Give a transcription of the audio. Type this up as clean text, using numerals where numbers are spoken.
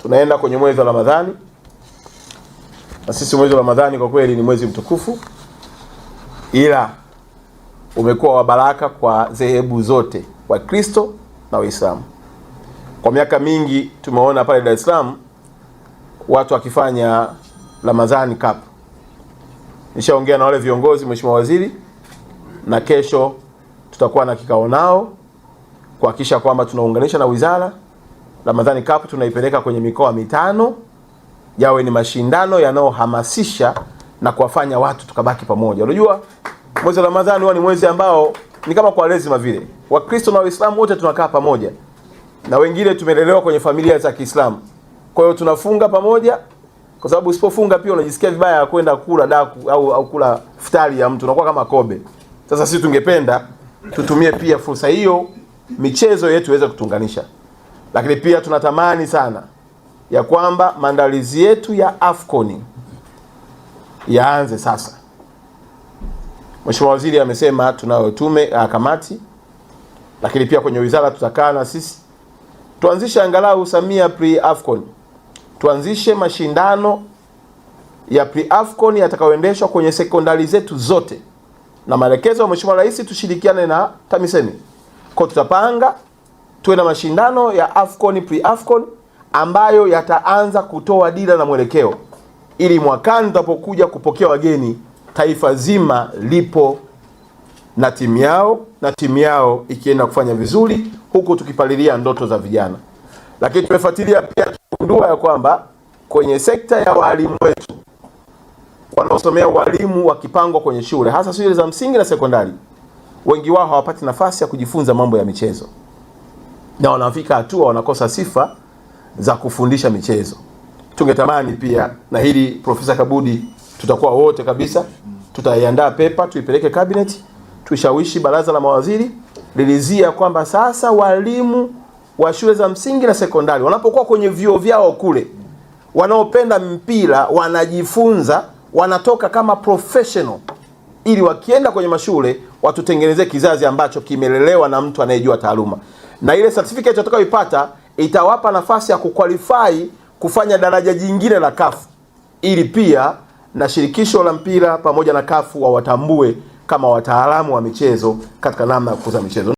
Tunaenda kwenye mwezi wa Ramadhani, na sisi mwezi wa Ramadhani kwa kweli ni mwezi mtukufu, ila umekuwa wa baraka kwa dhehebu zote, wa Kristo na Waislamu. Kwa miaka mingi tumeona pale Dar es Salaam watu wakifanya Ramadhani Cup. Nishaongea na wale viongozi, Mheshimiwa Waziri, na kesho tutakuwa na kikao nao kuhakikisha kwamba tunaunganisha na wizara. Ramadhani Cup tunaipeleka kwenye mikoa 5, yawe ni mashindano yanayohamasisha na kuwafanya watu tukabaki pamoja. Unajua mwezi wa Ramadhani huwa ni mwezi ambao ni kama kwa lazima vile. Wakristo na Waislamu wote tunakaa pamoja. Na wengine tumelelewa kwenye familia za Kiislamu. Kwa hiyo tunafunga pamoja, kwa sababu usipofunga pia unajisikia vibaya ya kwenda kula daku au kula futari ya mtu, unakuwa kama kobe. Sasa sisi tungependa tutumie pia fursa hiyo michezo yetu iweze kutunganisha. Lakini pia tunatamani sana ya kwamba maandalizi yetu ya AFCON yaanze sasa. Mheshimiwa Waziri amesema tunayo tume kamati, lakini pia kwenye wizara tutakaa na sisi tuanzishe angalau Samia pre-AFCON. Tuanzishe mashindano ya pre-AFCON yatakayoendeshwa kwenye sekondari zetu zote. Na maelekezo ya Mheshimiwa Rais tushirikiane na TAMISEMI. Kwa tutapanga tuwe na mashindano ya AFCON pre-AFCON ambayo yataanza kutoa dira na mwelekeo, ili mwakani tutapokuja kupokea wageni, taifa zima lipo na timu yao, na timu yao ikienda kufanya vizuri, huku tukipalilia ndoto za vijana. Lakini tumefuatilia pia kugundua ya kwamba kwenye sekta ya walimu wetu wanaosomea walimu wakipangwa kwenye shule, hasa shule za msingi na sekondari, wengi wao hawapati nafasi ya kujifunza mambo ya michezo, na wanafika hatua wanakosa sifa za kufundisha michezo. Tungetamani pia, na hili Profesa Kabudi tutakuwa wote kabisa, tutaiandaa pepa tuipeleke cabinet, tushawishi baraza la mawaziri lilizia kwamba sasa walimu wa shule za msingi na sekondari wanapokuwa kwenye vyuo vyao kule, wanaopenda mpira wanajifunza, wanatoka kama professional, ili wakienda kwenye mashule watutengenezee kizazi ambacho kimelelewa na mtu anayejua taaluma. Na ile certificate watakayoipata itawapa nafasi ya kuqualify kufanya daraja jingine la CAF, ili pia na shirikisho la mpira pamoja na CAF wawatambue kama wataalamu wa michezo katika namna ya kukuza michezo.